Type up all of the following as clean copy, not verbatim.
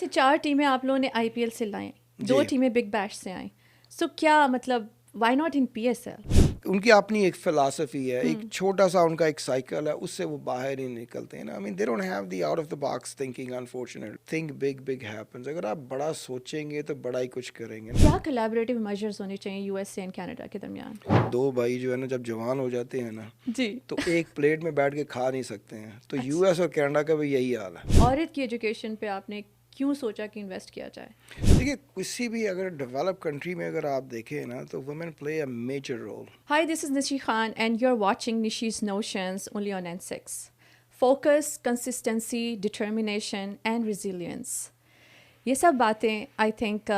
से 4 टीमें आप लोगों ने आईपीएल से लाई, 2 टीमें बिग बैश से आई, सो क्या मतलब व्हाई नॉट इन पीएसएल? उनकी अपनी एक फिलॉसफी है, एक छोटा सा उनका एक साइकिल है, उससे वो बाहर ही निकलते हैं ना। I mean they don't have the out of the box thinking, unfortunate think big big happens. अगर आप बड़ा सोचेंगे तो बड़ा ही कुछ करेंगे। क्या कोलैबोरेटिव मेजर्स होने चाहिए यूएसए एंड कनाडा के दरमियान? 2 भाई जो है ना, जब जवान हो जाते हैं ना जी, तो एक प्लेट में बैठ के खा नहीं सकते हैं। तो यूएस और कनाडा का भी यही हाल है। औरत की एजुकेशन पे आपने क्यों सोचा कि इन्वेस्ट किया जाए? देखिए, किसी भी अगर डेवलप कंट्री में अगर आप देखें ना, तो women play a major role. Hi, this is Nishi Khan, and you're watching Nishi's Notions only on N6. Focus, consistency, determination, and resilience. ये सब बातें आई थिंक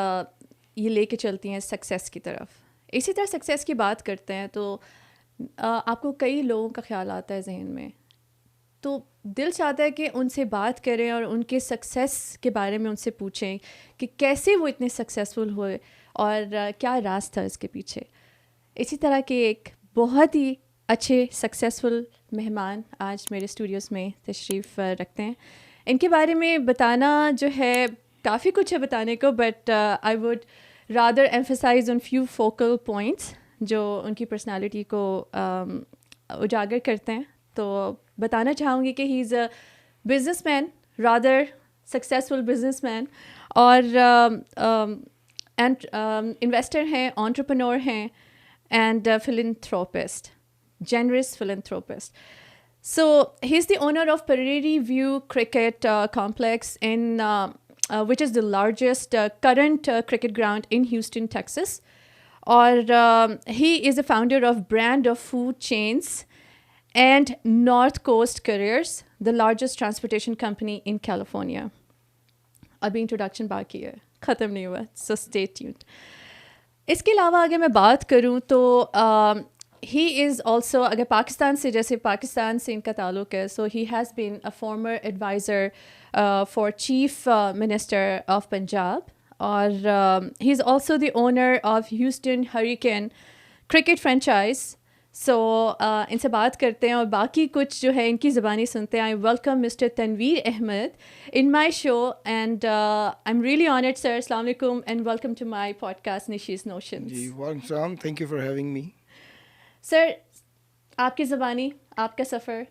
ये लेके चलती हैं सक्सेस की तरफ। इसी तरह सक्सेस की बात करते हैं तो आपको कई लोगों का ख्याल आता है जहन में, तो दिल चाहता है कि उनसे बात करें और उनके सक्सेस के बारे में उनसे पूछें कि कैसे वो इतने सक्सेसफुल हुए और क्या राज था इसके पीछे। इसी तरह के एक बहुत ही अच्छे सक्सेसफुल मेहमान आज मेरे स्टूडियोज़ में तशरीफ़ रखते हैं। इनके बारे में बताना जो है काफ़ी कुछ है बताने को, but I would rather emphasize on few focal points जो उनकी पर्सनालिटी को उजागर करते हैं। तो बताना चाहूँगी कि he is a businessman, rather successful businessman, और इन्वेस्टर हैं, एंटरप्रेन्योर हैं, and philanthropist, generous philanthropist. So he's the owner of Prairie View Cricket Complex which is the largest current cricket ground in Houston, Texas. Or he is the founder of brand of food chains and North Coast Couriers, the largest transportation company in California. अभी introduction बाकी है, ख़त्म नहीं हुआ, so stay tuned. इसके अलावा अगर मैं बात करूं तो ही इज़ ऑल्सो, अगर पाकिस्तान से, जैसे पाकिस्तान से इनका ताल्लुक़ है, so he has been a former adviser for chief minister of Punjab, और he is also the owner of Houston Hurricane cricket franchise. So इनसे बात करते हैं और बाकी कुछ जो है इनकी ज़बानी सुनते हैं। I welcome mister Tanveer Ahmad in my show, and I'm really honored, sir. Assalamu alaikum and welcome to my podcast, Nishi's Notions. जी, वालेकुम, thank you for having me. Sir, आपकी ज़बानी, आपका सफ़र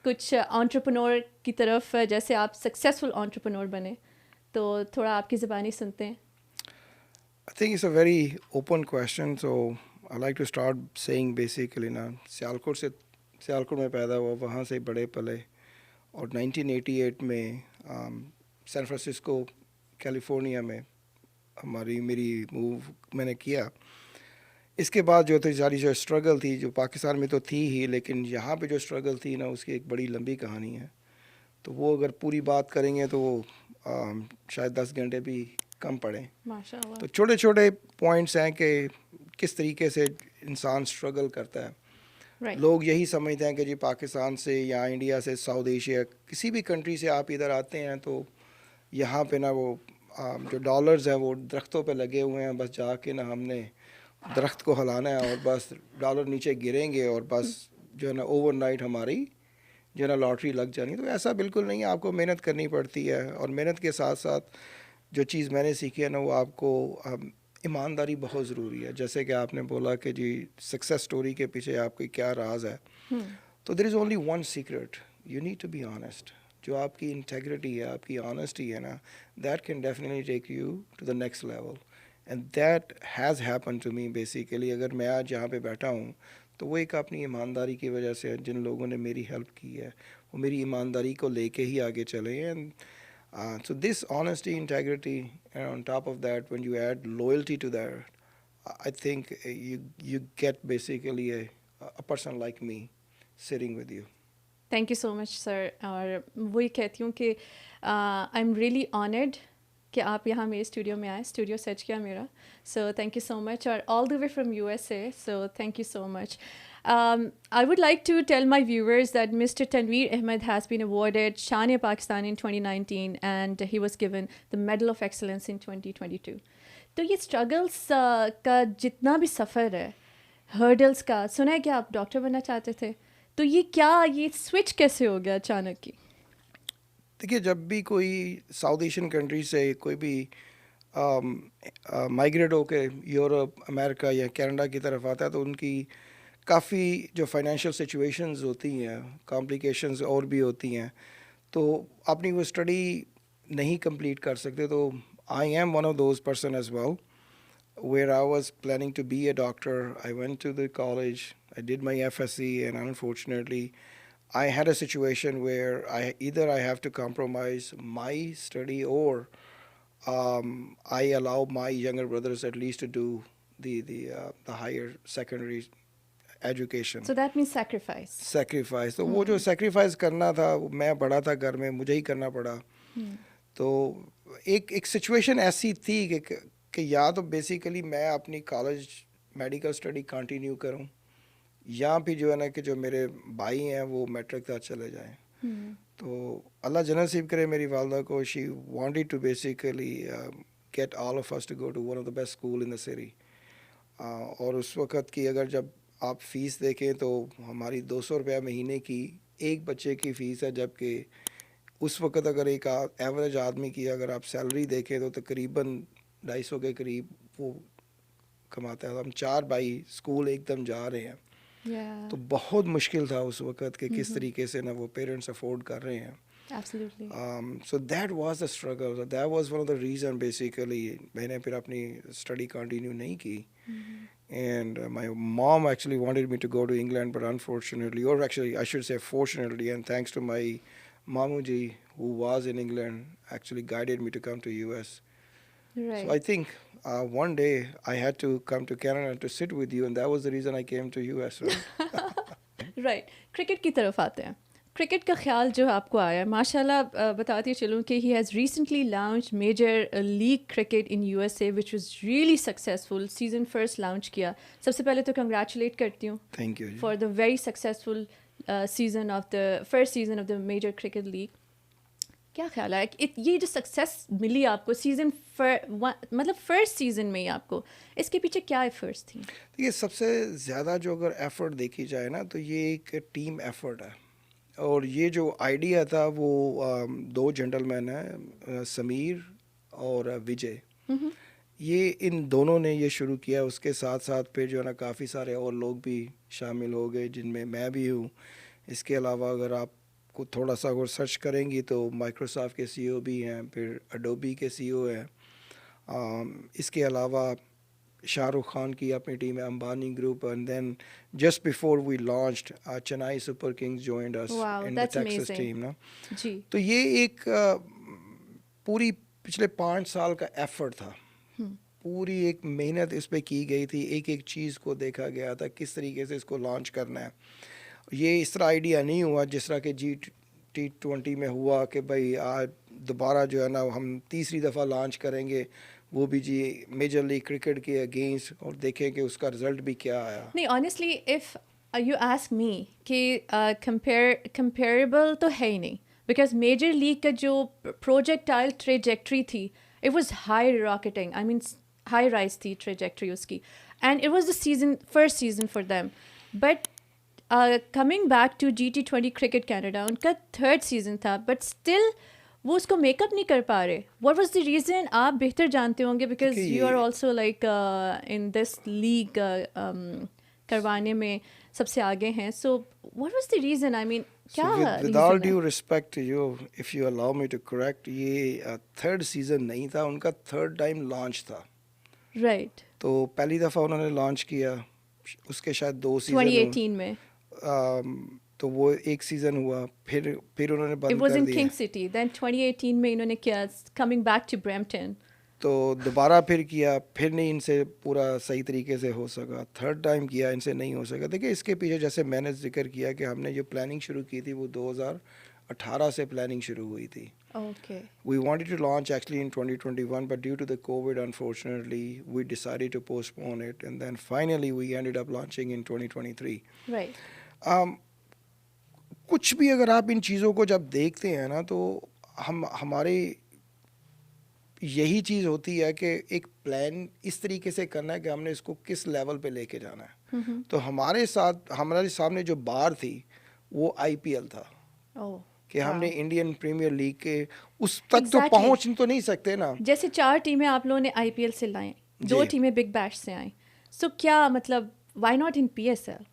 कुछ एंटरप्रेन्योर की तरफ, जैसे आप सक्सेसफुल एंटरप्रेन्योर बने, तो थोड़ा आपकी ज़बानी सुनते हैं। I think it's a very open question, so I like to start saying basically ना, सियालकोट में पैदा हुआ, वहाँ से बड़े पले, और 1988 में सैन फ्रांसिस्को कैलिफोर्निया में मेरी मूव मैंने किया। इसके बाद जो थी सारी जो स्ट्रगल थी, जो पाकिस्तान में तो थी ही, लेकिन यहाँ पे जो स्ट्रगल थी ना, उसकी एक बड़ी लंबी कहानी है। तो वो अगर पूरी बात करेंगे तो वो शायद 10 घंटे भी कम पड़े। माशाअल्लाह। तो छोटे छोटे पॉइंट्स हैं कि किस तरीके से इंसान स्ट्रगल करता है। Right. लोग यही समझते हैं कि जी पाकिस्तान से या इंडिया से, साउथ एशिया, किसी भी कंट्री से आप इधर आते हैं तो यहाँ पे ना वो जो डॉलर्स हैं वो दरख्तों पे लगे हुए हैं, बस जाके ना हमने दरख्त को हिलाना है और बस डॉलर नीचे गिरेंगे और बस जो है ना ओवरनाइट हमारी जो है ना लॉटरी लग जानी। तो ऐसा बिल्कुल नहीं है, आपको मेहनत करनी पड़ती है, और मेहनत के साथ साथ जो चीज़ मैंने सीखी है ना, वो आपको ईमानदारी बहुत ज़रूरी है। जैसे कि आपने बोला कि जी सक्सेस स्टोरी के पीछे आपकी क्या राज है, तो there is only one secret, you need to be honest. जो आपकी इंटेग्रिटी है, आपकी ऑनेस्टी है ना, that can definitely take you to the next level, and that has happen to me basically. अगर मैं आज यहाँ पे बैठा हूँ तो वो एक अपनी ईमानदारी की वजह से, जिन लोगों ने मेरी हेल्प की है वो मेरी ईमानदारी को लेके ही आगे चले। And so this honesty, integrity, and on top of that, when you add loyalty to that, I think you get basically a person like me sitting with you. Thank you so much sir. और वही कहती हूँ कि I am really honoured कि आप यहाँ मेरे studio में आए, स्टूडियो सर्च किया मेरा, so thank you so much, और all the way from USA, so thank you so much. I would like to tell my viewers that Mr. Tanveer Ahmed has been awarded Shan-e-Pakistan in 2019 and he was given the Medal of Excellence in 2022. तो ये struggles का जितना भी सफ़र है, hurdles का, सुना है कि आप डॉक्टर बनना चाहते थे, तो ये क्या, ये स्विच कैसे हो गया अचानक की? देखिए, जब भी कोई साउथ एशियन कंट्री से कोई भी माइग्रेट होके यूरोप, अमेरिका या कनाडा की तरफ आता है, तो उनकी काफ़ी जो फाइनेंशियल सिचुएशंस होती हैं, कॉम्प्लिकेशंस और भी होती हैं, तो अपनी वो स्टडी नहीं कंप्लीट कर सकते. तो I am one of those person as well, where I was planning to be a doctor. I went to the college, I did my FSC, and unfortunately, I had a situation where I have to compromise my study, or I allow my younger brothers at least to do the higher secondary education. So that means sacrifice. Sacrifice. तो वो जो sacrifice करना था, मैं बड़ा था घर में, मुझे ही करना पड़ा. तो एक सिचुएशन ऐसी थी कि या तो बेसिकली मैं अपनी कॉलेज मेडिकल स्टडी कंटिन्यू करूं, या फिर जो है ना कि जो मेरे भाई हैं वो मैट्रिक तक चले जाएं. तो अल्लाह जन्नत नसीब करे मेरी वालदा को. She wanted to basically get all of us to go to one of the best school in the city. और उस वक़्त की अगर जब आप फ़ीस देखें तो हमारी 200 रुपया महीने की एक बच्चे की फ़ीस है, जबकि उस वक़्त अगर एक एवरेज आदमी की अगर आप सैलरी देखें तो तकरीबन 250 के करीब वो कमाता है. हम 4 भाई स्कूल एकदम जा रहे हैं. तो बहुत मुश्किल था उस वक़्त कि किस तरीके से ना वो पेरेंट्स अफोर्ड कर रहे हैं. Absolutely. So that was the struggle. So that was one of the reason basically मैंने फिर अपनी स्टडी कंटिन्यू नहीं की. And my mom actually wanted me to go to England, but unfortunately, or actually I should say fortunately, and thanks to my Mamuji who was in England, actually guided me to come to US. Right. So I think one day I had to come to Canada to sit with you, and that was the reason I came to US. Right. Cricket की तरफ आते हैं. Cricket का ख्याल जो आपको आया, माशाल्लाह बताती चलूँ कि he has recently launch major league cricket in USA which was really successful. Season first launch किया. सबसे पहले तो कंग्रेचुलेट करती हूँ. Thank you. For the very successful season of the first season of the major cricket league. क्या ख्याल है ये जो सक्सेस मिली आपको सीज़न मतलब फर्स्ट सीज़न में ही आपको, इसके पीछे क्या एफर्ट्स थी? देखिए, सबसे ज़्यादा जो अगर एफ़र्ट देखी जाए ना तो ये एक टीम एफ़र्ट है. और ये जो आइडिया था वो 2 जेंटलमैन हैं, समीर और विजय. ये इन दोनों ने ये शुरू किया. उसके साथ साथ फिर जो है ना काफ़ी सारे और लोग भी शामिल हो गए, जिनमें मैं भी हूँ. इसके अलावा अगर आप को थोड़ा सा अगर सर्च करेंगी तो माइक्रोसॉफ्ट के CEO भी हैं, फिर अडोबी के CEO हैं. इसके अलावा शाहरुख खान की अपनी टीम है, Ambani group. And then just before we launched Chennai Super Kings joined us in the Texas team ना. जी. तो ये एक पूरी पिछले 5 साल का एफर्ट था. पूरी एक मेहनत इस पे की गई थी. एक एक चीज़ को देखा गया था किस तरीके से इसको लॉन्च करना है. ये इस तरह आइडिया नहीं हुआ जिस तरह के T20 में हुआ कि भाई आज दोबारा जो है ना हम तीसरी दफ़ा लॉन्च करेंगे, वो भी जी मेजर लीग क्रिकेट के अगेंस्ट, और देखें कि उसका रिजल्ट भी क्या आया. नहीं, honestly if you ask me कि कंपेरेबल तो है ही नहीं, बिकॉज मेजर लीग का जो प्रोजेक्टाइल ट्रेजेक्ट्री थी, it was high rocketing. I mean high rise थी ट्रेजेक्ट्री उसकी, and it was the first season for them. But coming back to G20 cricket Canada, उनका 3rd सीज़न था, but still वो उसको makeup नहीं कर पा रहे. What was the reason? आप बेहतर जानते होंगे because you are also like in this league करवाने में सबसे आगे हैं. So what was the reason? I mean क्या with all due respect to you, if you allow me to correct, ये 3rd सीज़न नहीं था, उनका 3rd टाइम लॉन्च था. राइट. तो पहली दफ़ा उन्होंने लॉन्च किया, उसके शायद 2 सीज़न 2018 में. तो वो एक सीज़न हुआ, फिर उन्होंने बंद कर दिया. It was in King City. Then 2018 में इन्होंने किया, coming back to Brampton. तो दोबारा फिर किया, फिर नहीं इनसे पूरा सही तरीके से हो सका. 3rd टाइम किया, इनसे नहीं हो सका. देखिए, इसके पीछे जैसे मैंने जिक्र किया कि हमने जो प्लानिंग शुरू की थी वो 2018 से प्लानिंग शुरू हुई थी. Okay. We wanted to launch actually in 2021, but due to the COVID, unfortunately, we decided to postpone it, and then finally we ended up launching in 2023. Right. कुछ भी अगर आप इन चीज़ों को जब देखते हैं ना तो हमारे यही चीज़ होती है कि एक प्लान इस तरीके से करना है कि हमने इसको किस लेवल पे लेके जाना है. तो हमारे सामने जो बार थी वो IPL था. कि हमने Wow. इंडियन प्रीमियर लीग के उस तक तो Exactly. पहुंच तो नहीं सकते ना। जैसे 4 टीमें आप लोगों ने आईपीएल से लाई, 2 जी टीमें बिग बैश से आई, सो क्या मतलब व्हाई नॉट इन पीएसएल?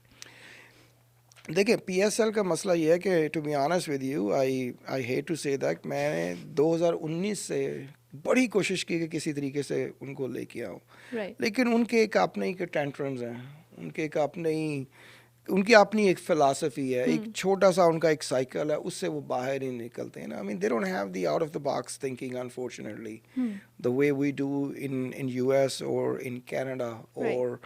देखिए, पीएसएल का मसला ये है कि to be honest with you, I I hate to say that, मैंने 2019 से बड़ी कोशिश की कि किसी तरीके से उनको लेके आऊँ, राइट. लेकिन उनके एक अपने ही टेंट्रम्स हैं, उनके एक अपने ही, उनकी अपनी एक फिलासफी है, एक छोटा सा उनका एक साइकिल है, उससे वो बाहर ही निकलते हैं ना। I mean they don't have the out of the box thinking unfortunately the way we do in US और इन कनाडा Right. और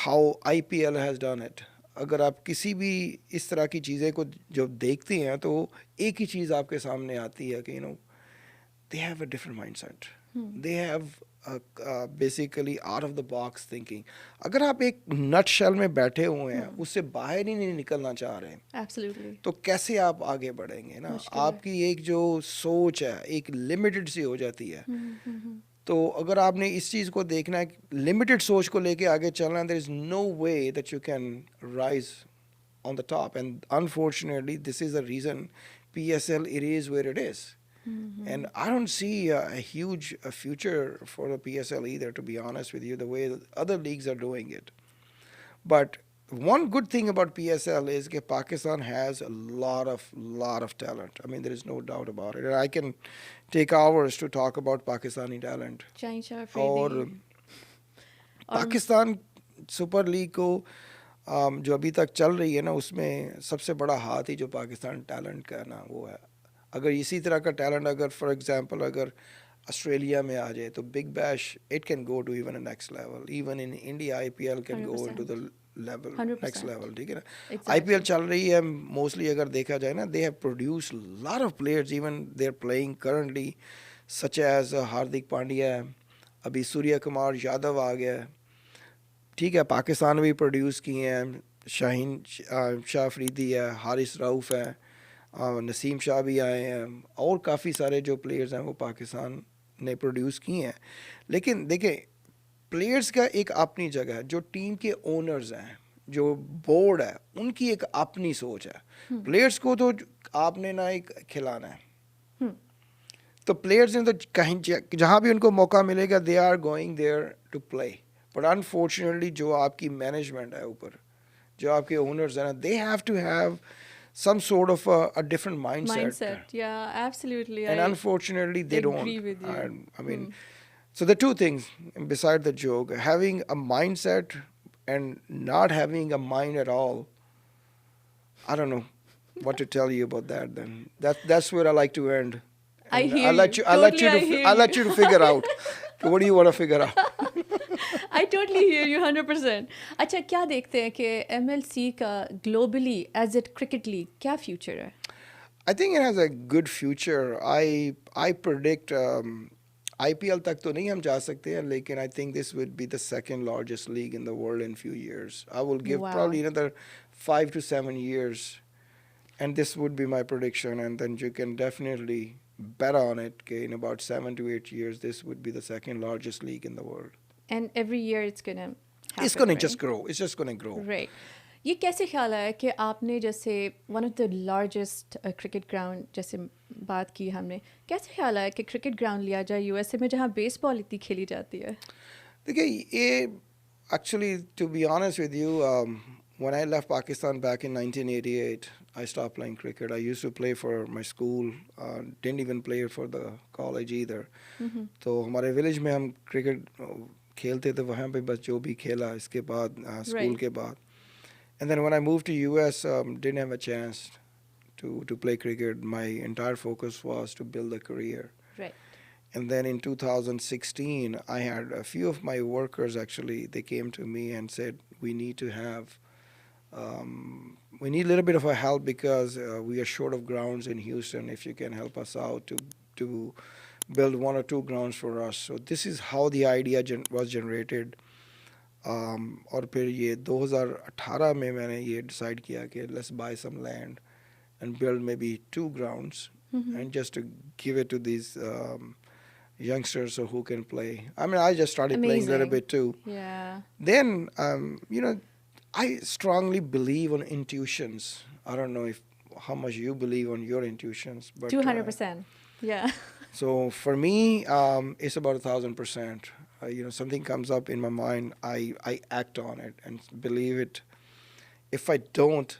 how IPL has done it. अगर आप किसी भी इस तरह की चीज़ें को जब देखते हैं तो एक ही चीज़ आपके सामने आती है कि you know they have a different mindset. They have basically out of the box thinking. अगर आप एक नट शेल में बैठे हुए हैं, उससे बाहर ही नहीं निकलना चाह रहे हैं, एब्सोल्युटली. तो कैसे आप आगे बढ़ेंगे ना। मुश्किल है. आपकी एक जो सोच है एक लिमिटेड सी हो जाती है। तो अगर आपने इस चीज़ को देखना है, लिमिटेड सोच को लेके आगे चलना, there is no way that you can rise on the top, and unfortunately this is the reason PSL it is where it is. And I don't see a huge future for the PSL either, to be honest with you, the way other leagues are doing it. But one good thing about PSL is that Pakistan has a lot of talent. I mean, there is no doubt about it. And I can take hours to talk about Pakistani talent. Chinese और और Pakistan super league को जो अभी तक चल रही है ना, उसमें सबसे बड़ा हाथ ही जो पाकिस्तान टैलेंट का ना वो है। अगर इसी तरह का टैलेंट अगर फॉर एग्जांपल अगर ऑस्ट्रेलिया में आ जाए तो Big Bash it can go to even a next level, even in India IPL can go into the level 100%. Next level, ठीक है ना। Exactly. आईपीएल चल रही है मोस्टली, अगर देखा जाए ना, they have produce lot of players, even they are playing currently such as Hardik Pandya, अभी सूर्य कुमार यादव आ गया, ठीक है। पाकिस्तान भी प्रोड्यूस किए हैं, शाहीन शाह अफरीदी है, हारिस रऊफ़ है, नसीम शाह भी आए हैं, और काफ़ी सारे जो प्लेयर्स हैं वो पाकिस्तान ने प्रोड्यूस किए हैं। लेकिन देखें, प्लेयर्स का एक अपनी जगह है, जो टीम के ओनर्स हैं, जो बोर्ड है, उनकी एक अपनी सोच है। प्लेयर्स को तो आपने ना एक खिलाना है, तो प्लेयर्स ने तो कहीं जहाँ भी उनको मौका मिलेगा they are going there to play. But unfortunately जो आपकी मैनेजमेंट है ऊपर, जो आपके ओनर्स हैं ना, they have to have some sort of a different mindset. Yeah, absolutely. And I unfortunately they agree don't. with you. I mean, so the two things beside the joke, having a mindset and not having a mind at all, I don't know what to tell you about that. Then that's where I like to end. I And hear I'll let you. you. I'll let you. Totally, I hear I'll let you. you to figure out. What do you want to figure out? I totally hear you 100%. अच्छा, क्या देखते हैं कि MLC का globally as it cricket league क्या future है? I think it has a good future. I predict IPL तक तो नहीं हम जा सकते हैं, लेकिन I think this would be the second largest league in the world in few years. I will give Wow. probably another 5 to 7 years, and this would be my prediction. And then you can definitely bet on it. Okay, in about 7 to 8 years, this would be the second largest league in the world. And every year it's gonna happen. It's going to just grow. It's just going to grow. Right. ये कैसे ख्याल आया कि आपने जैसे one of the largest cricket ground जैसे बात की हमने, कैसे ख्याल आया कि क्रिकेट ग्राउंड लिया जाए यूएसए में जहाँ बेसबॉल इतनी खेली जाती है? देखिए, ये actually, to be honest with you, when I left Pakistan back in 1988, I stopped playing cricket. I used to play for my school, didn't even play for the college either. तो हमारे village में हम cricket खेलते थे, वहाँ पे बस जो भी खेला इसके बाद स्कूल के बाद. And then when I moved to US, didn't have a chance to play cricket. My entire focus was to build a career. Right. And then in 2016, I had a few of my workers actually, they came to me and said, we need to have, we need a little bit of a help because we are short of grounds in Houston. If you can help us out to build 1 or 2 grounds for us. So this is how the idea was generated. और फिर ये 2018 में मैंने ये decide किया कि let's buy some land and build maybe 2 grounds and just to give it to these youngsters so who can play. I mean, I just started playing a little bit too. Yeah. Then, you know, I strongly believe on intuitions. I don't know if how much you believe on your intuitions, but 200%. Yeah. so for me, it's about 1,000%. Something comes up in my mind, I act on it and believe it. If I don't,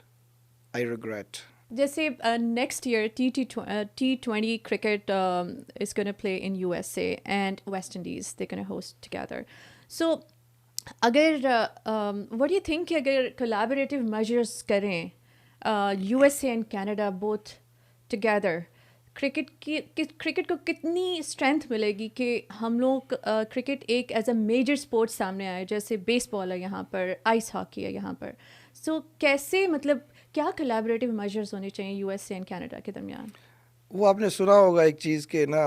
I regret. जैसे next year T20 cricket is going to play in USA and West Indies. They're going to host together. So अगर what do you think कि अगर collaborative measures करें USA and Canada both together, cricket को कितनी strength मिलेगी कि हम लोग क्रिकेट एक एज अ मेजर स्पोर्ट्स सामने आए, जैसे बेसबॉल है यहाँ पर, आइस हॉकी है यहाँ पर. सो कैसे, मतलब क्या कोलैबोरेटिव मेजर्स होने चाहिए यूएसए एंड कनाडा के दरमियान? वो आपने सुना होगा एक चीज़ के ना,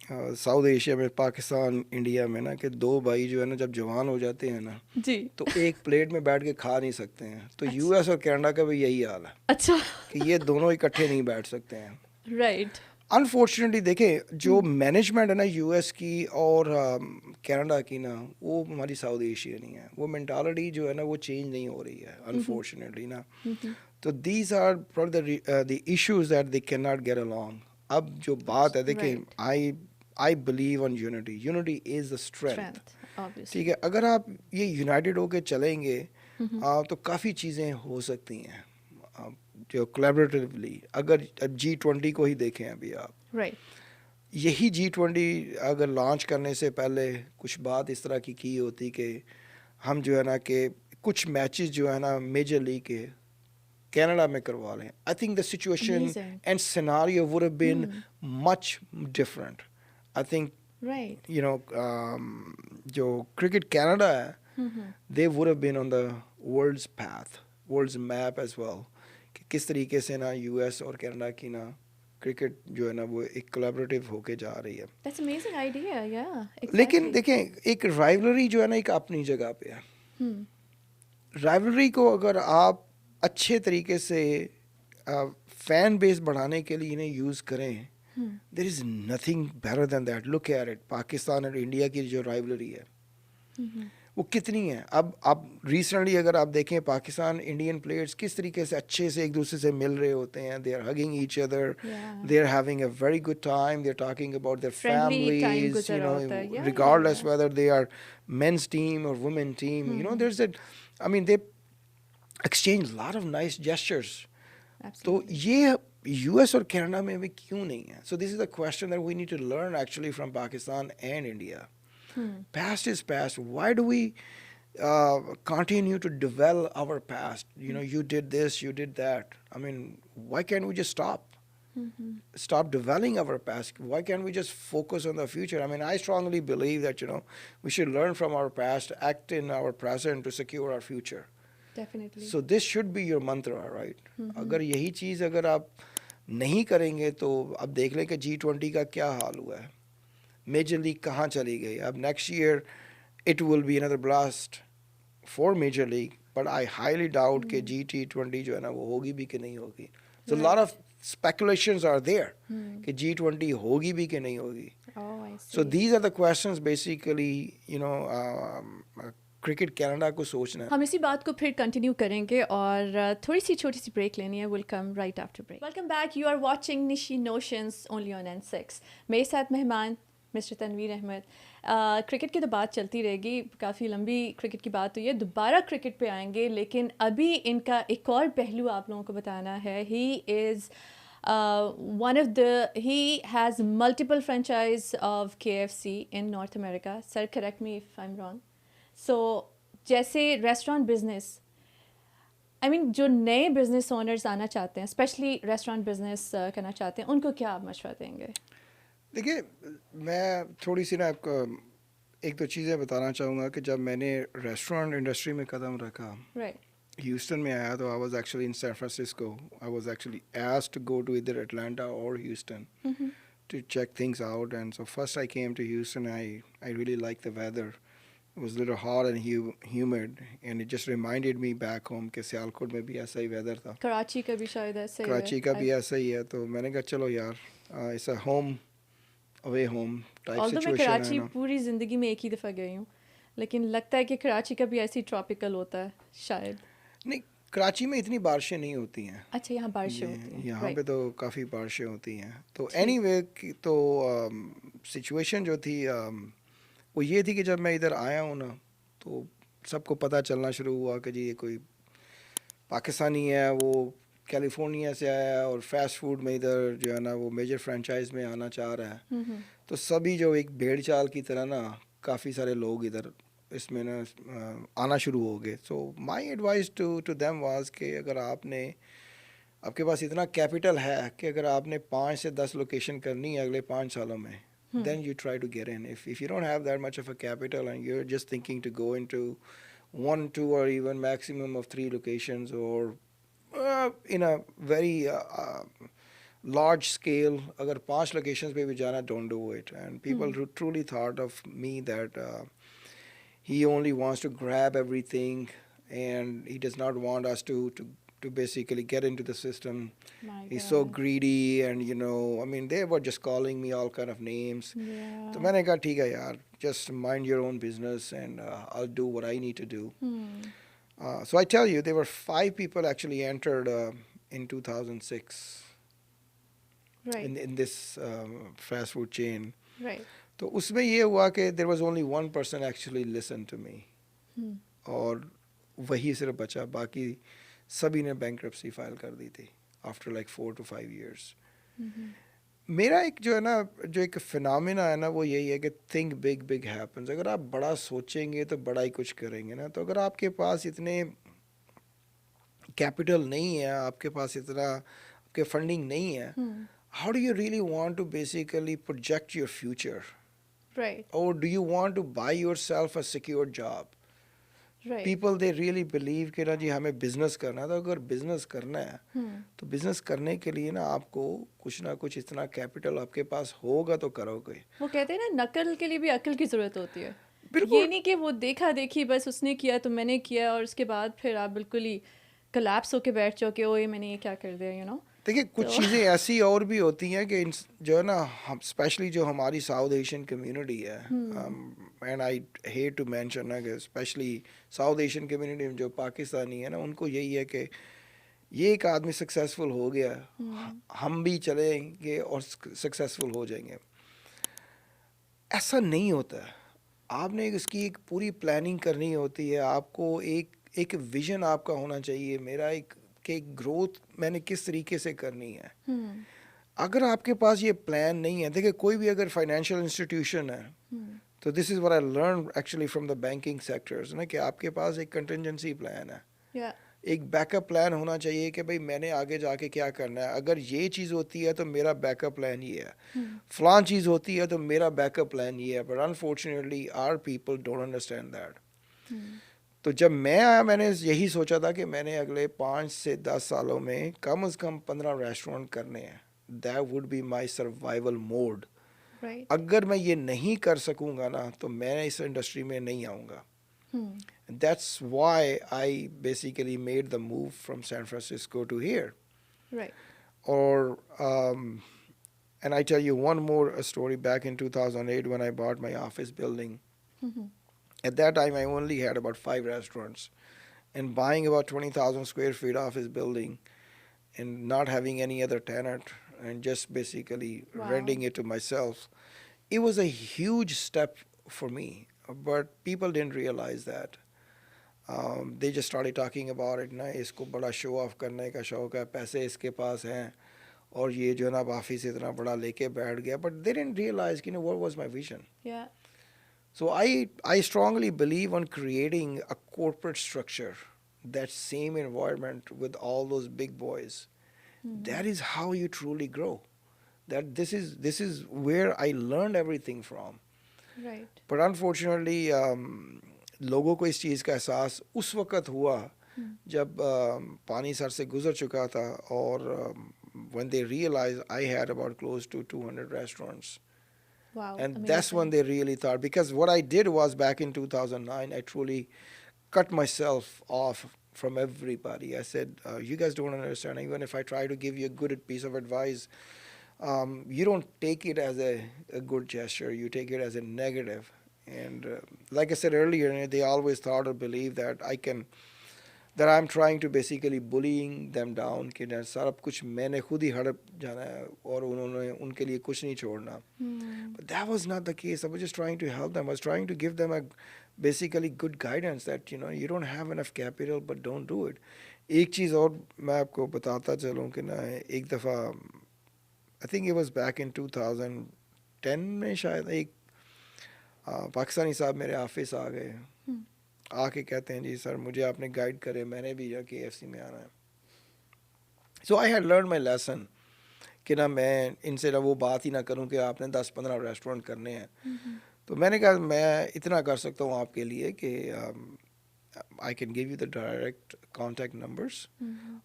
साउथ एशिया में, पाकिस्तान इंडिया में ना, कि दो भाई जो है ना जब जवान हो जाते हैं ना जी, तो एक प्लेट में बैठ के खा नहीं सकते हैं. तो यूएस और कनाडा का भी यही हाल है. अच्छा. कि ये दोनों इकट्ठे नहीं बैठ सकते हैं. राइट. अनफॉर्चुनेटली देखें, जो मैनेजमेंट है ना यूएस की और कनाडा की ना, वो हमारी साउथ एशियन ही है. वो मेंटालिटी जो है ना वो चेंज नहीं हो रही है अनफॉर्चुनेटली ना. तो these are probably the issues that they can not get along. अब जो बात है, देखें, I believe on unity. Unity is the strength. ठीक है, अगर आप ये यूनाइटेड होके चलेंगे तो काफ़ी चीज़ें हो सकती हैं जो कोलैबोरेटिवली. अगर अब G20 को ही देखें अभी आप, राइट, यही G20 अगर लॉन्च करने से पहले कुछ बात इस तरह की होती कि हम जो है ना कि कुछ मैचेस जो है ना मेजर लीग के कनाडा में करवा लें, I think the situation and scenario would have been much different. I think जो क्रिकेट कनाडा है, they would have been on the world's path, world's map as well, कि किस तरीके से ना यूएस और कनाडा की ना क्रिकेट जो है ना वो एक कोलैबोरेटिव होके जा रही है. That's amazing idea. या लेकिन देखें, एक राइवलरी जो है ना एक अपनी जगह पे है. राइवलरी को अगर आप अच्छे तरीके से फैन बेस बढ़ाने के लिए इन्हें यूज़ करें, there is nothing better than that. Look at it, Pakistan और इंडिया की जो राइवलरी है वो कितनी है. अब रिसेंटली अगर आप देखें, पाकिस्तान इंडियन प्लेयर्स किस तरीके से अच्छे से एक दूसरे से मिल रहे होते हैं. They are hugging each other, they are having a very good time, they are talking about their families, regardless whether they are men's team or women team. There's they exchange a lot of nice gestures. तो ये US और Canada में भी क्यों नहीं है? So this is the question that we need to learn actually from Pakistan and India. Past is past. Why do we continue to develop our past? You did this, you did that. Why can't we just stop? Stop developing our past? Why can't we just focus on the future? I strongly believe that we should learn from our past, act in our present to secure our future. Definitely. So this should be your mantra, right? अगर यही चीज़ अगर आप नहीं करेंगे तो अब देख लें कि G20 का क्या हाल हुआ है. मेजर लीग कहाँ चली गई. अब next year it will be another blast for major league, but I highly doubt कि G20 जो है ना वो होगी भी कि नहीं होगी. So lot of speculations are there कि G20 होगी भी कि नहीं होगी. So these are the questions basically, cricket Canada को सोचना है. हम इसी बात को फिर कंटिन्यू करेंगे और थोड़ी सी छोटी सी ब्रेक लेनी है. Will come right after break. Welcome back. You are watching Nishi Notions only on N6. मेरे साथ मेहमान मिस्टर तनवीर अहमद. क्रिकेट की तो बात चलती रहेगी, काफ़ी लंबी क्रिकेट की बात हुई है, दोबारा क्रिकेट पे आएंगे, लेकिन अभी इनका एक और पहलू आप लोगों को बताना है. He has multiple franchise of KFC in North America. Sir, correct me if I'm wrong. So, जैसे रेस्टोरेंट बिजनेस, जो नए बिजनेस ओनर्स आना चाहते हैं, स्पेशली रेस्टोरेंट बिजनेस करना चाहते हैं, उनको क्या आप मशवरा देंगे? देखिए, मैं थोड़ी सी ना आपको एक दो चीज़ें बताना चाहूँगा कि जब मैंने रेस्टोरेंट इंडस्ट्री में कदम रखा, ह्यूस्टन में आया, तो I was actually in San Francisco. I was actually asked to go to either Atlanta or Houston to check things out. And so first I came to Houston. I really liked the weather. It was a little hot and humid, and it just reminded me back home कि सियालकोट में भी ऐसा ही weather था. कराची का भी शायद ऐसा ही है. कराची का भी ऐसा ही है. तो मैंने कहा चलो यार, it's a home away home type situation. मैं कराची पूरी ज़िंदगी में एक ही दफ़ा गई हूँ, लेकिन लगता है कि कराची का भी ऐसी ट्रॉपिकल होता है शायद. नहीं, कराची में इतनी बारिशें नहीं होती हैं। अच्छा, यहाँ बारिशें होती हैं, यहाँ पे राइट। तो काफ़ी बारिशें होती हैं। तो ठीक। एनीवे तो सिचुएशन जो थी वो ये थी कि जब मैं इधर आया हूँ ना, तो सबको पता चलना शुरू हुआ कि जी ये कोई पाकिस्तानी है, वो कैलिफोर्निया से आया है और फास्ट फूड में इधर जो है ना वो मेजर फ्रेंचाइज में आना चाह रहा है। तो सभी जो एक भेड़ चाल की तरह ना काफ़ी सारे लोग इधर इसमें ना आना शुरू हो गए। So my advice to to them was कि अगर आपके पास इतना कैपिटल है कि अगर आपने 5 से 10 लोकेशन करनी है अगले 5 सालों में, then you try to get in. If you don't have that much of a capital and you're just thinking to go into 1, 2, or even maximum of 3 locations, or in a very large scale, agar 5 locations pe bhi jana, don't do it. And people truly thought of me that he only wants to grab everything and he does not want us to basically get into the system. My He's so God. greedy, and I mean, they were just calling me all kind of names. Yeah. तो मैंने कहा ठीक है यार, just mind your own business and I'll do what I need to do. So I tell you, there were 5 people actually entered in 2006 Right. in this fast food chain. Right. तो उसमें ये हुआ कि there was only one person actually listened to me, और वही सिर्फ बचा, बाकी सभी ने bankruptcy फाइल कर दी थी after like 4 to 5 years. मेरा एक जो है ना, जो एक फिनोमिना है ना, वो यही है कि थिंक बिग, बिग हैपन्स। अगर आप बड़ा सोचेंगे तो बड़ा ही कुछ करेंगे ना। तो अगर आपके पास इतने कैपिटल नहीं है, आपके पास इतना आपके फंडिंग नहीं है, how do you really want to basically project your future, Right. और do you want to buy yourself a secure job? Right. People they really believe कि ना जी हमें बिजनेस करना है। तो अगर बिजनेस करना है तो बिजनेस करने के लिए ना आपको कुछ ना कुछ इतना कैपिटल आपके पास होगा तो करोगे। वो कहते हैं ना, नकल के लिए भी अकल की ज़रूरत होती है। बिल्कुल। ये नहीं कि वो देखा देखी बस उसने किया तो मैंने किया और उसके बाद फिर आप बिल्कुल ही कोलैप्स होके बैठ जाओ कि ओए मैंने ये क्या कर दिया, यू नो। देखिए कुछ तो चीज़ें ऐसी और भी होती हैं कि जो है ना, हम स्पेशली जो हमारी साउथ एशियन कम्युनिटी है, and I hate to mention ना कि स्पेशली साउथ एशियन कम्युनिटी में जो पाकिस्तानी है ना, उनको यही है कि ये एक आदमी सक्सेसफुल हो गया, हम भी चलेंगे और सक्सेसफुल हो जाएंगे। ऐसा नहीं होता है। आपने इसकी एक पूरी प्लानिंग करनी होती है। आपको एक विजन आपका होना चाहिए। मेरा एक कि ग्रोथ मैंने किस तरीके से करनी है। अगर आपके पास ये प्लान नहीं है, देखिए कोई भी अगर फाइनेंशियल इंस्टीट्यूशन है, तो this is what I learn actually from the banking sectors ना, कि आपके पास एक कंटिजेंसी प्लान है, या एक बैकअप प्लान होना चाहिए कि भाई मैंने आगे जाके क्या करना है। अगर ये चीज़ होती है तो मेरा बैकअप प्लान ये है, फलां चीज़ होती है तो मेरा बैकअप प्लान ये है। But unfortunately our people don't understand that. तो जब मैं आया, मैंने यही सोचा था कि मैंने अगले 5 से 10 सालों में कम से कम 15 रेस्टोरेंट करने हैं। That would be my survival mode. Right. अगर मैं ये नहीं कर सकूंगा ना, तो मैं इस इंडस्ट्री में नहीं आऊँगा। That's why I basically made the move from San Francisco to here. Right. और and I tell you one more story. Back in 2008 when I bought my office building, at that time I only had about 5 restaurants, and buying about 20,000 square feet office building and not having any other tenant and just basically renting it to myself, it was a huge step for me. But people didn't realize that. They just started talking about it ना, इसको बड़ा show off करने का शौक है, पैसे इसके पास हैं, और ये जो है ना ऑफिस इतना बड़ा लेके बैठ गया। But they didn't realize, what was my vision. Yeah. So I strongly believe on creating a corporate structure, that same environment with all those big boys. That is how you truly grow. That this is where I learned everything from. Right. But unfortunately, लोगों को इस चीज़ का एहसास उस वक़्त हुआ जब पानी सर से गुज़र चुका था, और when they realized I had about close to 200 restaurants. Wow. And amazing. that's when they really thought, because what I did was back in 2009, I truly cut myself off from everybody. I said, you guys don't understand. Even if I try to give you a good piece of advice, you don't take it as a good gesture. You take it as a negative. And like I said earlier, they always thought or believed that I can that I'm trying to basically bullying them down कि ना सारा कुछ मैंने खुद ही हड़प जाना है और उन्होंने उनके लिए कुछ नहीं छोड़ना. But that was not the case. I was just trying to help them. I was trying to give them a basically good guidance that you don't have enough capital but don't do it. एक चीज़ और मैं आपको बताता चलूँ कि ना एक दफ़ा I think it was back in 2010 में शायद एक पाकिस्तानी साहब मेरे ऑफिस आ गए. आके कहते हैं जी सर मुझे आपने गाइड करे मैंने भी जो KFC में आना है. So I had learn my lesson कि ना मैं इनसे ना वो बात ही ना करूं कि आपने 10-15 रेस्टोरेंट करने हैं. तो मैंने कहा मैं इतना कर सकता हूँ आपके लिए कि I can give you the direct contact numbers.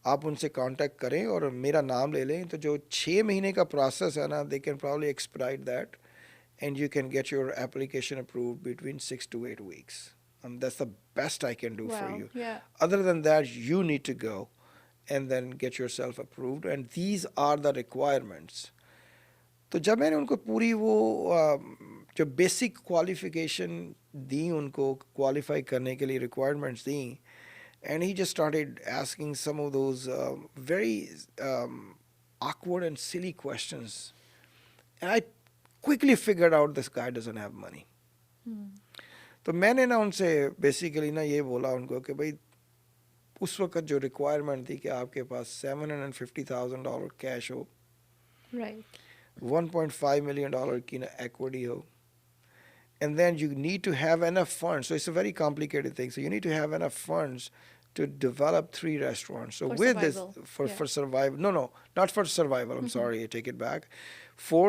आप उनसे कांटेक्ट करें और मेरा नाम ले लें. तो जो 6 महीने का प्रोसेस है ना they can probably expedite that and you can get your application approved between 6 to 8 weeks. That's the best I can do for you. Yeah. Other than that, you need to go and then get yourself approved. And these are the requirements. तो जब मैंने उनको पूरी वो जो basic qualification दी उनको qualify करने के लिए requirements the and he just started asking some of those very awkward and silly questions. And I quickly figured out this guy doesn't have money. तो मैंने ना उनसे बेसिकली ना ये बोला उनको कि भाई उस वक्त जो रिक्वायरमेंट थी कि आपके पास $750,000 कैश हो, Right. $1.5 million की ना equity हो, and then you need to have enough funds. So it's a very complicated thing. So you need to have enough funds to develop 3 restaurants. So For with survival. this for Yeah. survival, no, not for survival. I'm sorry, I take it back. For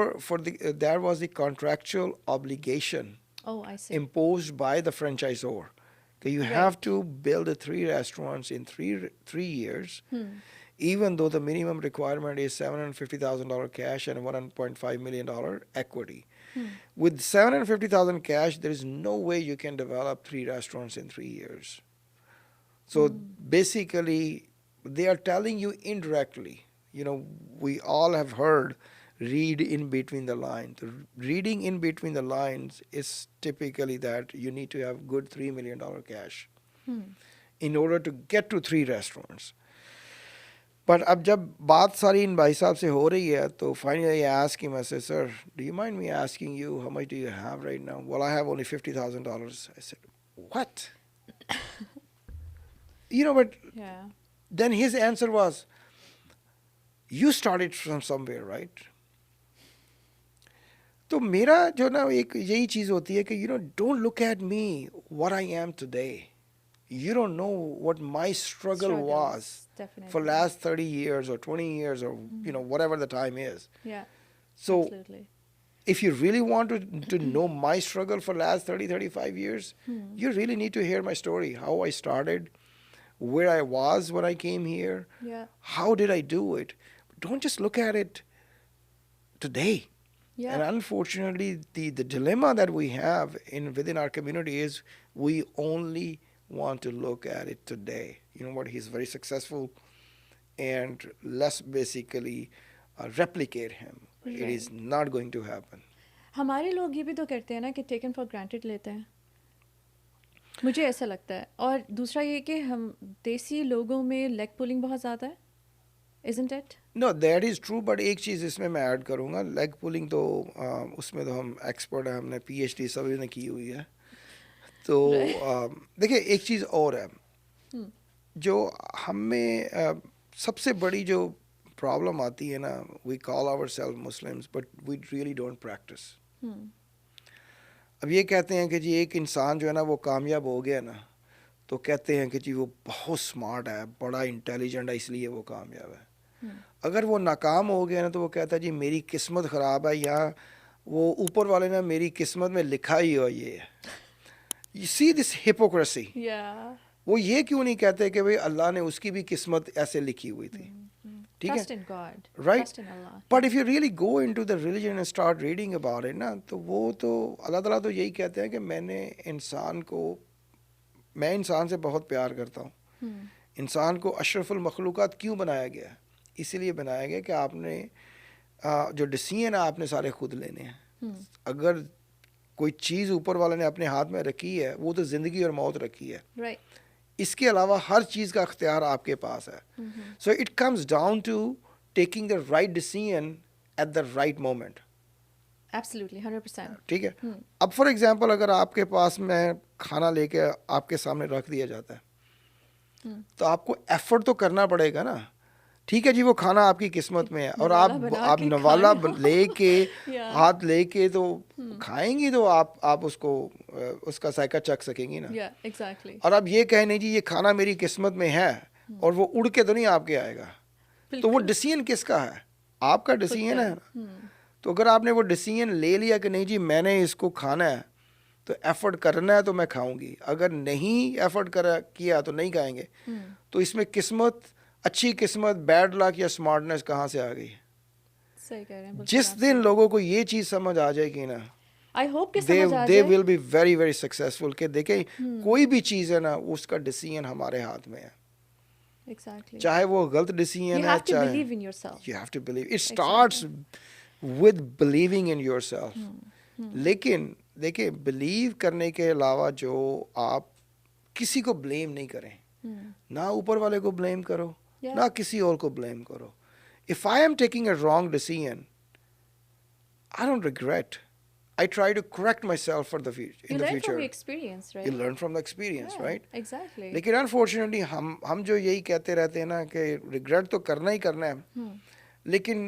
the there was the contractual obligation Oh, I see. imposed by the franchisor. Okay, you have to build 3 restaurants in 3 years, even though the minimum requirement is $750,000 cash and $1.5 million equity. With $750,000 cash, there is no way you can develop 3 restaurants in 3 years. So basically, they are telling you indirectly. We all have heard read in between the lines. Reading in between the lines is typically that you need to have good $3 million cash in order to get to 3 restaurants. But अब जब बात सारी इन भाई साहब से हो रही है तो finally I asked him, I said, sir, do you mind me asking you how much do you have right now? Well, I have only $50,000. I said, what? But Yeah. then his answer was, you started from somewhere, right? तो मेरा जो ना एक यही चीज़ होती है कि don't look at me what I am today. You don't know what my struggle was Definitely. for last 30 years or 20 years or whatever the time is. Yeah. So Absolutely. if you really want to know my struggle for last 35 years, you really need to hear my story, how I started, where I was when I came here, Yeah. how did I do it. Don't just look at it today. Yeah. And unfortunately, the dilemma that we have within our community is we only want to look at it today. You know what? He's very successful, and let's basically replicate him. It Right. is not going to happen. हमारे लोग ये भी तो करते हैं ना कि taken for granted लेते हैं. मुझे ऐसा लगता है. और दूसरा ये कि हम देसी लोगों में लेग पुलिंग बहुत ज़्यादा है. Isn't it? No, that is true, but एक चीज़ इसमें मैं ऐड करूँगा. लेग पुलिंग तो उसमें तो हम एक्सपर्ट हैं, हमने PhD सभी ने की हुई है. तो देखिए एक चीज़ और है जो हमें सबसे बड़ी जो प्रॉब्लम आती है ना, we call ourselves Muslims but we really don't practice. अब ये कहते हैं कि जी एक इंसान जो है ना वो कामयाब हो गया ना, तो कहते हैं कि जी वो बहुत स्मार्ट है, बड़ा इंटेलिजेंट है, इसलिए वो कामयाब है. अगर वो नाकाम हो गया ना तो वो कहता है जी मेरी किस्मत ख़राब है, या वो ऊपर वाले ने मेरी किस्मत में लिखा ही हो ये है. You see this hypocrisy. Yeah. वो ये क्यों नहीं कहते कि भाई अल्लाह ने उसकी भी किस्मत ऐसे लिखी हुई थी. ठीक है? Trust in God. Right? Trust in Allah. But if you really go into the religion and start reading about it ना, तो वो तो अल्लाह ताला तो यही कहते हैं कि मैं इंसान से बहुत प्यार करता हूँ. इंसान को अशरफुल मखलूक़ात क्यों बनाया गया? इसीलिए बनाया गया कि आपने जो डिसीजन है आपने सारे खुद लेने हैं. अगर कोई चीज़ ऊपर वाले ने अपने हाथ में रखी है, वो तो ज़िंदगी और मौत रखी है. Right. इसके अलावा हर चीज़ का अख्तियार आपके पास है. So it comes down to taking the right decision at the right moment. Absolutely 100%. ठीक है. अब फॉर एग्जांपल अगर आपके पास में खाना लेके आपके सामने रख दिया जाता है, तो आपको एफर्ट तो करना पड़ेगा ना. ठीक है जी, वो खाना आपकी किस्मत में है और आप नवाला लेके हाथ लेके तो खाएंगी, तो आप उसको उसका जायका चख सकेंगी ना. एग्जैक्टली. और आप ये कहें नहीं जी ये खाना मेरी किस्मत में है, और वो उड़ के तो नहीं आपके आएगा. तो वो डिसीजन किसका है? आपका डिसीजन है ना. तो अगर आपने वो डिसीजन ले लिया कि नहीं जी मैंने इसको खाना है, तो एफर्ट करना है तो मैं खाऊंगी, अगर नहीं एफर्ट किया तो नहीं खाएंगे. तो इसमें किस्मत, अच्छी किस्मत, बैड लक या स्मार्टनेस कहाँ से आ गई? सही कह रहे हैं. जिस दिन लोगों को ये चीज़ समझ आ जाएगी ना, आई होप कि समझ आ दे जाए. Will be very very successful. कि देखें कोई भी चीज़ है ना, उसका डिसीजन हमारे हाथ में है. एग्जैक्टली. चाहे वो गलत डिसीजन है, चाहे believe in yourself. You have to believe. It starts with believing in yourself. लेकिन देखिए, बिलीव करने के अलावा जो आप किसी को ब्लेम नहीं करें, ना ऊपर वाले को ब्लेम करो, ना किसी और को ब्लेम करो. If I am taking a wrong decision, I don't regret. I try to correct myself for the future. In the future, you learn from your experience, right? You learn from the experience, right? Exactly. लेकिन unfortunately हम जो यही कहते रहते हैं ना कि regret तो करना ही करना है, लेकिन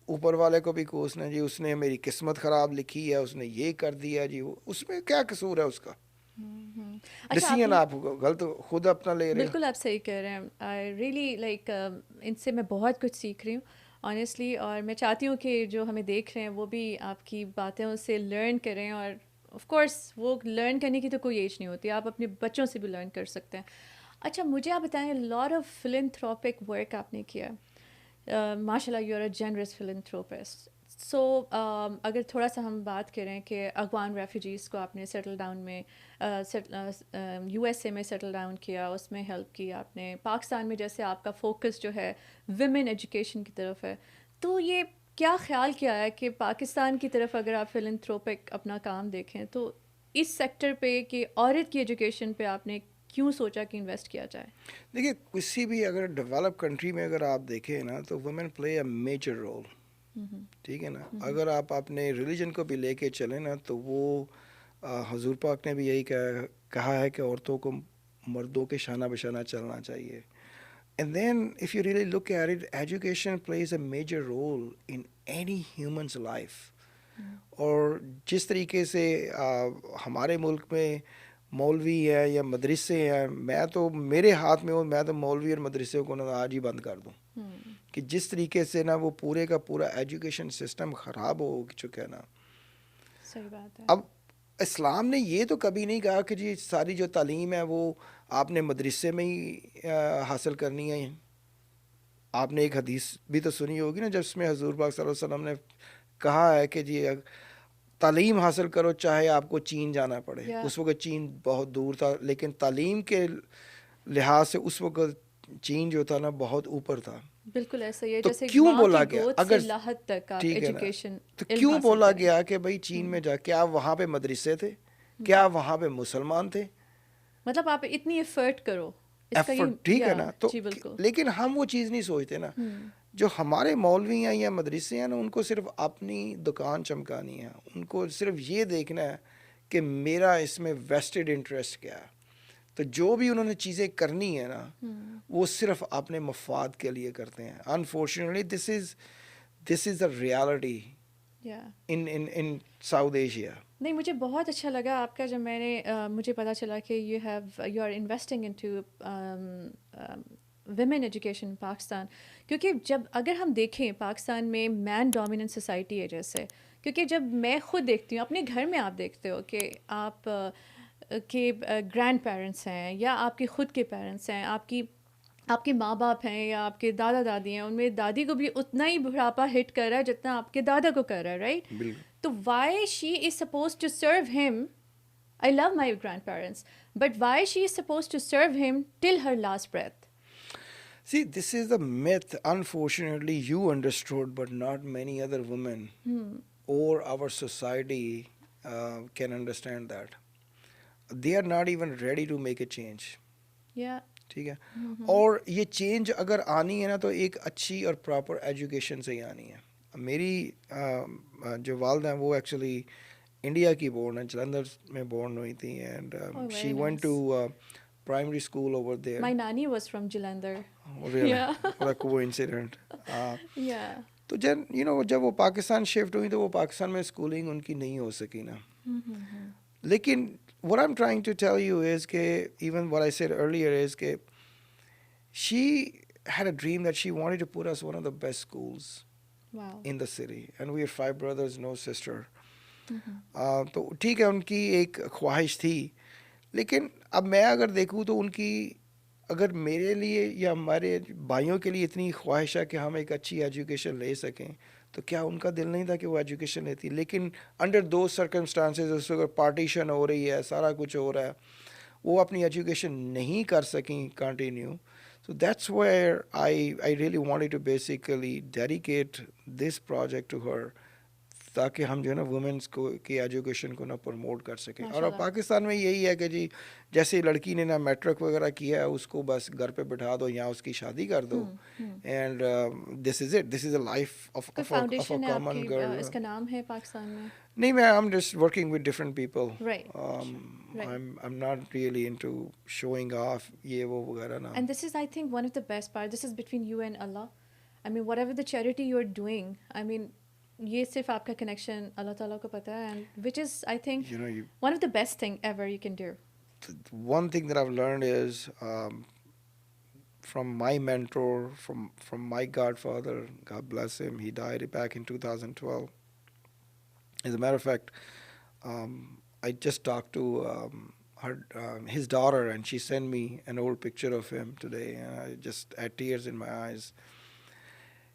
ऊपर वाले को भी कोसना जी, उसने मेरी किस्मत खराब लिखी है, उसने ये कर दिया जी, उसमें क्या कसूर है उसका? डिसीजन आप गलत खुद अपना ले रहे हैं. बिल्कुल आप सही कह रहे हैं. आई रियली लाइक इनसे मैं बहुत कुछ सीख रही हूँ ऑनेस्टली, और मैं चाहती हूँ कि जो हमें देख रहे हैं वो भी आपकी बातों से लर्न करें. और ऑफ कोर्स वो लर्न करने की तो कोई एज नहीं होती, आप अपने बच्चों से भी लर्न कर सकते हैं. अच्छा, मुझे आप बताएं, लॉट ऑफ फिलैंथ्रोपिक वर्क आपने किया. माशाल्लाह, you are a generous philanthropist. So अगर थोड़ा सा हम बात करें कि अफगान रेफ्यूजीज़ को आपने सेटल डाउन में यूएसए में सेटल डाउन किया, उसमें हेल्प की आपने. पाकिस्तान में जैसे आपका फोकस जो है विमेन एजुकेशन की तरफ है, तो ये क्या ख्याल किया है कि पाकिस्तान की तरफ अगर आप फिलैंथ्रोपिक अपना काम देखें तो इस सेक्टर पे कि औरत की एजुकेशन पे आपने क्यों सोचा कि इन्वेस्ट किया जाए? देखिए, किसी भी अगर डेवलप कंट्री में अगर आप देखें ना, तो women play a major role. ठीक है ना. अगर आप अपने रिलीजन को भी लेके चलें ना, तो वो हुजूर पाक ने भी यही कहा है कि औरतों को मर्दों के शाना बशाना चलना चाहिए. And then if you really look at it, education plays a major role in any human's life. और जिस तरीके से हमारे मुल्क में मौलवी है या मदरसे हैं, मैं तो मेरे हाथ में हो, मैं तो मौलवी और मदरसे को ना आज ही बंद कर दूं. कि जिस तरीके से ना वो पूरे का पूरा एजुकेशन सिस्टम ख़राब हो चुका है ना. सही बात है. अब इस्लाम ने ये तो कभी नहीं कहा कि जी सारी जो तालीम है वो आपने मदरसे में ही हासिल करनी है. आपने एक हदीस भी तो सुनी होगी ना, जिसमें हजूर पाक सल्लल्लाहु अलैहि वसल्लम ने कहा है कि जी तालीम हासिल करो चाहे आपको चीन जाना पड़े. उस वक्त चीन बहुत दूर था, लेकिन तालीम के लिहाज से उस वक्त चीन जो था ना बहुत ऊपर था. बिल्कुल ऐसा ही है. तो जैसे क्यों बोला गया अगर तक आप एजुकेशन, तो क्यों बोला गया कि भाई चीन में जा, क्या वहाँ पे मदरसे थे, क्या वहाँ पे मुसलमान थे? मतलब आप इतनी एफर्ट करो, एफर्ट, ठीक है ना. तो लेकिन हम वो चीज़ नहीं सोचते ना. जो हमारे मौलवी हैं या मदरसे हैं ना, उनको सिर्फ अपनी दुकान चमकानी है. उनको सिर्फ ये देखना है कि मेरा इसमें वेस्टेड इंटरेस्ट क्या है. तो जो भी उन्होंने चीज़ें करनी है ना, वो सिर्फ अपने मफाद के लिए करते हैं. Unfortunately this is the reality in south Asia. नहीं, मुझे बहुत अच्छा लगा आपका जब मुझे पता चला कि you are investing into women education in Pakistan. क्योंकि जब अगर हम देखें पाकिस्तान में मैन डोमिनेंट सोसाइटी है जैसे, क्योंकि जब मैं खुद देखती हूँ अपने घर में, आप देखते हो कि आप के ग्रैंड पेरेंट्स हैं या आपके ख़ुद के पेरेंट्स हैं, आपके माँ बाप हैं या आपके दादा दादी हैं, उनमें दादी को भी उतना ही बुढ़ापा हिट कर रहा है जितना आपके दादा को कर रहा है, राइट? तो why she is suppose to serve him. I love my grandparents, but why she is suppose to serve him till her last breath. See, this is the myth, unfortunately, you understood, but not many other women or our society can understand that. They are not even ready to make a change. Yeah. ठीक है. Mm-hmm. और ये change अगर आनी है ना तो एक अच्छी और प्रॉपर एजुकेशन से ही आनी है. मेरी जो वालदा हैं वो एक्चुअली इंडिया की बोर्न है, जलंधर में बोर्न हुई थी, and Oh, she very went to nice. Primary school over there. My nanny was from Jalandhar. Really, Yeah. What a coincident. Yeah. तो जब वो पाकिस्तान शिफ्ट हुई तो वो पाकिस्तान में स्कूलिंग उनकी नहीं हो सकी ना. Mm-hmm. लेकिन what I'm trying to tell you is कि even what I said earlier is कि she had a dream that she wanted to put us one of the best schools Wow. in the city, and we are 5 brothers, no sister. Mm-hmm. तो ठीक है, उनकी एक ख्वाहिश थी. लेकिन अब मैं अगर देखूँ तो उनकी, अगर मेरे लिए या हमारे भाइयों के लिए इतनी ख्वाहिश है कि हम एक अच्छी एजुकेशन ले सकें, तो क्या उनका दिल नहीं था कि वो एजुकेशन लेती? लेकिन अंडर दो सर्कमस्टांसेस, उस वक्त पार्टीशन हो रही है, सारा कुछ हो रहा है, वो अपनी एजुकेशन नहीं कर सकें continue. So that's where I really wanted to basically dedicate this project to her, ताकि हम जो है ना वुमेंस को की एजुकेशन को ना प्रमोट कर सकें. और अब माशाल्लाह. पाकिस्तान में यही है कि जी जैसे लड़की ने ना मैट्रिक वगैरह किया है, उसको बस घर पे बिठा दो या उसकी शादी कर दो, and this is it, this is a life of कोई ऑफ अ फाउंडेशन है कॉमन आपकी, गर्ल. इसका नाम है पाकिस्तान में? नहीं, मैं I am just working with different people. Right. Right. I'm not really into showing off ये वो वगैरह ना. And this is, I think, one of the best part. This is between you and Allah. I mean, whatever the charity you're doing, I mean, ये सिर्फ आपका connection अल्लाह ताला को पता है, and which is, I think, You know, one of the best thing ever you can do. one thing that I've learned is from my mentor, from my godfather, God bless him, he died back in 2012. As a matter of fact, I just talked to his daughter, and she sent me an old picture of him today, and I just had tears in my eyes.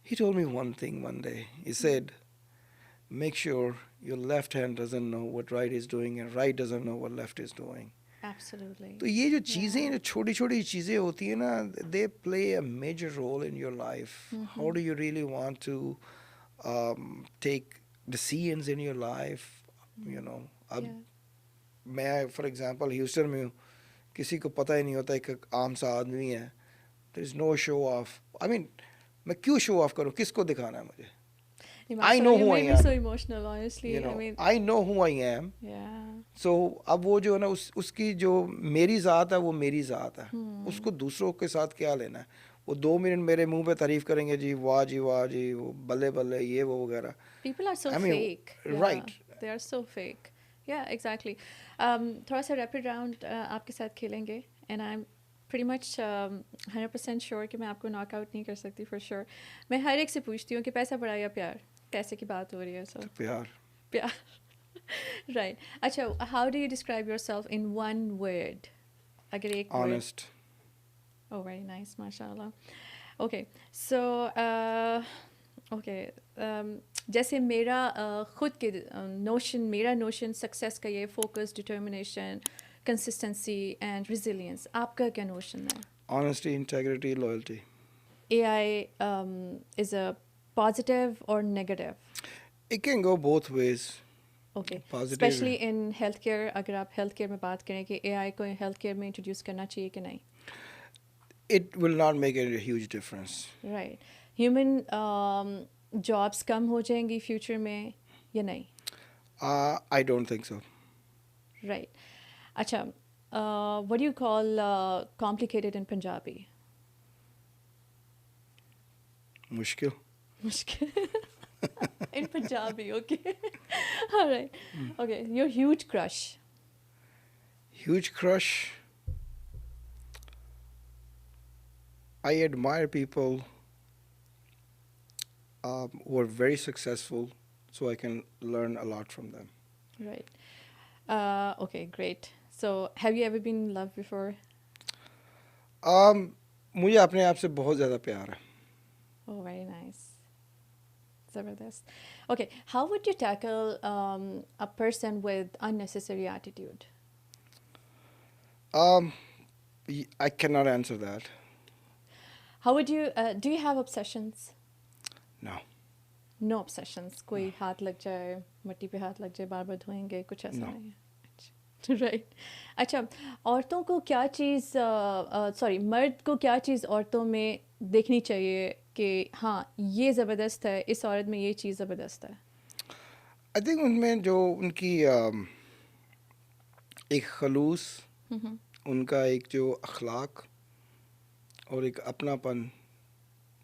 He told me one thing one day. He said, make sure your left hand doesn't know what right is doing and right doesn't know what left is doing. Absolutely. तो ये जो चीज़ें, जो छोटी छोटी चीज़ें होती हैं ना, they play a major role in your life. How do you really want to take decisions in your life, you know? अब Yeah. मैं फॉर एग्जांपल ह्यूस्टन में हूँ, किसी को पता ही नहीं होता, एक आम सा आदमी है. There is no show off. I mean, मैं क्यों शो ऑफ करूँ, किसको दिखाना है मुझे? I know You who I made me am. so emotional, honestly. You know, I mean, I know who I am. yeah. So अब वो जो है ना, उसकी जो मेरी ज़ात है वो मेरी ज़ात है. उसको दूसरों के साथ क्या लेना है? वो 2 मिनट मेरे मुंह पे तारीफ करेंगे, जी वाह जी वाह जी, वो बल्ले बल्ले ये वो वगैरह. People are so I mean, fake. Yeah, right. they are so fake. Yeah, exactly. थोड़ा सा रैपिड राउंड आपके साथ खेलेंगे, and I'm pretty much 100% sure कि मैं आपको नॉकआउट नहीं कर सकती for sure. मैं हर एक से पूछती हूँ कि पैसा बड़ा या प्यार, पैसे की बात हो रही है, so प्यार. प्यार. Right. अच्छा, how do you describe yourself in one word? अगर एक word. Honest. Oh, very nice, mashallah. Okay, so okay, जैसे मेरा खुद के मेरा नोशन सक्सेस का ये focus, determination, consistency and resilience. आपका क्या नोशन है? Honesty, integrity, loyalty. AI is a positive or negative? It can go both ways. Okay. Positive. Especially in healthcare, अगर आप healthcare में बात करें कि AI को healthcare में introduce करना चाहिए कि नहीं? It will not make a huge difference. Right. Human jobs कम हो जाएंगी future में या नहीं? I don't think so. Right. अच्छा, what do you call complicated in Punjabi? मुश्किल. Mushkil. In Punjabi, okay. All right. Okay, your huge crush. Huge crush. I admire people who are very successful, so I can learn a lot from them. Right. Okay, great. So, have you ever been in love before? मुझे अपने आप से बहुत ज़्यादा प्यार है. Oh, very nice. Zabardast. Okay, how would you tackle a person with unnecessary attitude? I cannot answer that. How would you, do you have obsessions? No. No obsessions. कोई हाथ लग जाए, मट्टी पे हाथ लग जाए, बार बार धोएंगे, कुछ ऐसा No. नहीं है. राइट अच्छा औरतों को क्या चीज़ सॉरी मर्द को क्या चीज़ औरतों में देखनी चाहिए कि हाँ ये ज़बरदस्त है इस औरत में ये चीज़ ज़बरदस्त है आई थिंक उनमें जो उनकी एक खलूस, उनका एक जो अखलाक और एक अपनापन,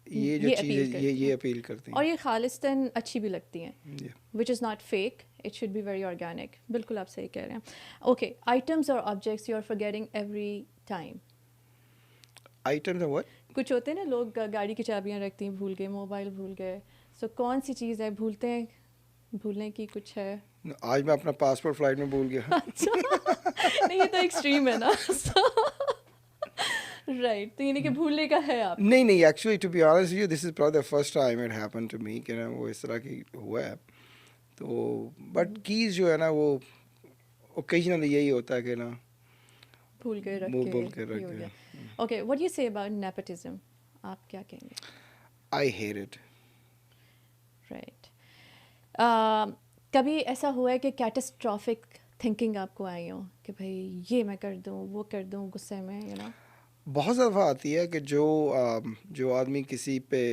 ये जो ये चीज़ें अपील करती ये हैं अपील करती और हैं। ये खालिस्तान अच्छी भी लगती हैं Yeah. Which is not fake it should be very organic बिल्कुल आप सही कह रहे हैं ओके आइटम्स और objects you are forgetting every time Items and what? कुछ होते हैं ना लोग गाड़ी की चाबियां रखती हैं भूल गए मोबाइल भूल गए सो कौन सी चीज़ है भूलते हैं भूलने की कुछ है आज मैं अपना पासपोर्ट फ्लाइट में भूल गया। अच्छा नहीं ये तो एक्सट्रीम है ना राइट तो यानी कि भूलने का है आप नहीं नहीं, actually to be honest you, this is probably the first time it happened to me कि ना वो इस तरह की हुआ है। तो बट कीज जो है ना वो ओकेजनली यही होता है कि ना भूल गए रख वो के बोल के ये रख हो गया। गया okay what you say about nepotism आप क्या कहेंगे आई हेट इट। राइट कभी ऐसा हुआ है कि कैटास्ट्रॉफिक थिंकिंग आपको आई हो कि भाई ये मैं कर दूं वो कर दूं गुस्से में यू नो बहुत दफ़ा आती है कि जो आदमी किसी पे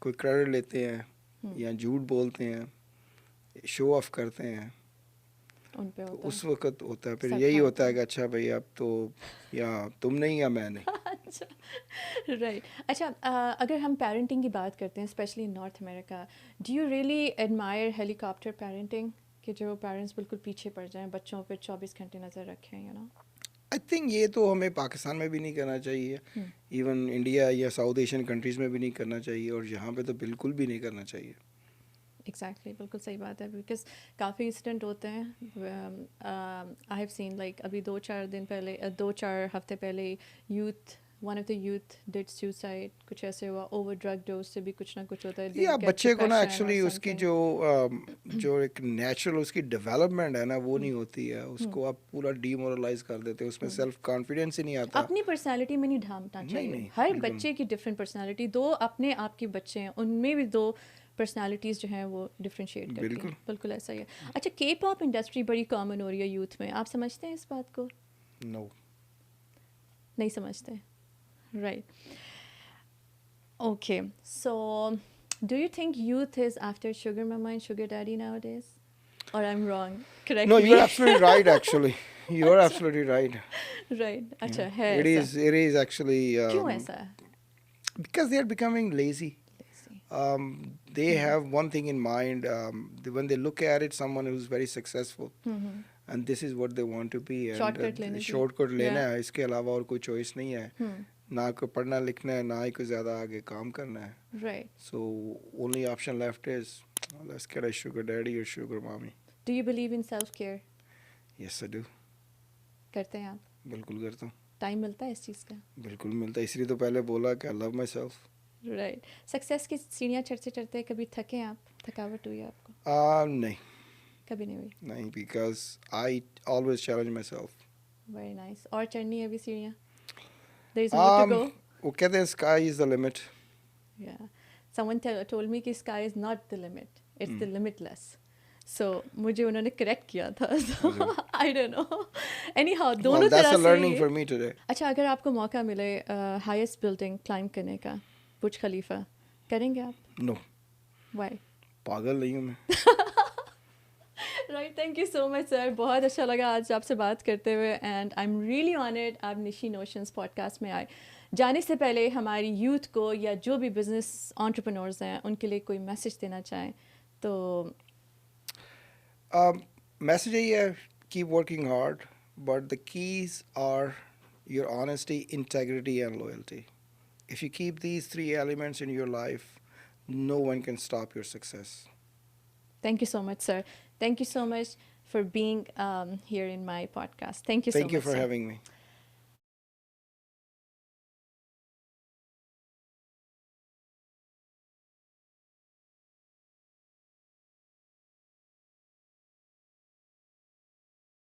कोई क्रेडिट लेते हैं या झूठ बोलते हैं, शो ऑफ करते हैं, उन पे तो होता उस वक्त होता है फिर सर यही खाते होता है हैं। कि अच्छा भाई अब तो या तुम नहीं या मैं नहीं। अच्छा राइट अच्छा अगर हम पेरेंटिंग की बात करते हैं specially in north America do you really admire helicopter parenting कि जो पेरेंट्स बिल्कुल पीछे पड़ जाएं बच्चों पे 24 घंटे नज़र रखें यू नो आई थिंक ये तो हमें पाकिस्तान में भी नहीं करना चाहिए, इवन इंडिया या साउथ एशियन कंट्रीज़ में भी नहीं करना चाहिए, और यहाँ पे तो बिल्कुल भी नहीं करना चाहिए। एग्जैक्टली बिल्कुल सही बात है बिकॉज काफ़ी इंसिडेंट होते हैं आई हैव सीन लाइक अभी 2-4 दिन पहले 2-4 हफ्ते पहले youth one of the youth did suicide कुछ ऐसे हुआ ओवर ड्रग डोज से भी कुछ ना कुछ होता है या they get बच्चे को ना depression or एक्चुअली उसकी something जो एक नेचुरल उसकी डेवलपमेंट है ना वो नहीं होती है, उसको आप पूरा डीमोरलाइज कर देते हो, उसमें सेल्फ कॉन्फिडेंस ही नहीं आता। अपनी पर्सनालिटी में नहीं ढांपना नहीं चाहिए नहीं हर बिल्कुल। बच्चे की डिफरेंट पर्सनालिटी दो अपने आप के बच्चे हैं उनमें भी दो पर्सनालिटीज़ जो हैं वो डिफ्रेंशिएट करती बिल्कुल। हैं बिल्कुल ऐसा ही है अच्छा के पॉप इंडस्ट्री बड़ी कॉमन हो रही है यूथ में आप समझते हैं इस बात को नो नहीं समझते right okay so do you think youth is after sugar mama and sugar daddy nowadays or I'm wrong correct no, me you're absolutely right actually, you're absolutely right. right अच्छा है it ऐसा is actually क्यों ऐसा है because they are becoming lazy. Lazy. They have one thing in mind, when they look at it, someone who's very successful and this is what they want to be, and Shortcut लेने की। shortcut लेना Yeah. है, इसके अलावा और कोई choice नहीं है, ना कोई पढ़ना लिखना है, ना ही कोई ज़्यादा आगे काम करना है. right So only option left is let's get a sugar daddy or sugar mommy. do you believe in self care Yes I do. करते हैं आप बिल्कुल करता हूँ, टाइम मिलता है इस चीज़ का बिल्कुल मिलता है, इसलिए तो पहले बोला कि I love myself. Right success की सीढ़ियाँ चढ़ते चढ़ते कभी थके आप थकावट हुई आपको नहीं कभी नहीं हुई नहीं, because I always challenge myself. Very nice और चढ़नी है अभी सीढ़ियाँ there is more to go वो कहते हैं sky is the limit. Yeah. Someone told me कि sky is not the limit. It's the limitless. So मुझे उन्होंने correct किया था. So I don't know. Anyhow, दोनों Well, that's तरह a से learning ये- for me today. अच्छा अगर आपको मौका मिले highest building climb करने का बुर्ज खलीफा करेंगे आप? No, Why? पागल नहीं हूँ मैं. Right, thank you so much sir. बहुत अच्छा लगा आज आपसे बात करते हुए and I'm really honored आप निशी नोशंस पॉडकास्ट में आए. जाने से पहले हमारी यूथ को या जो भी बिजनेस एंटरप्रेन्योर्स हैं उनके लिए कोई मैसेज देना चाहें तो Message यही है, keep working hard, but the keys are your honesty, integrity and loyalty. If you keep these three elements in your life, no one can stop your success. thank you so much sir. Thank you so much for being here in my podcast. Thank you so much. Thank you for sir. having me.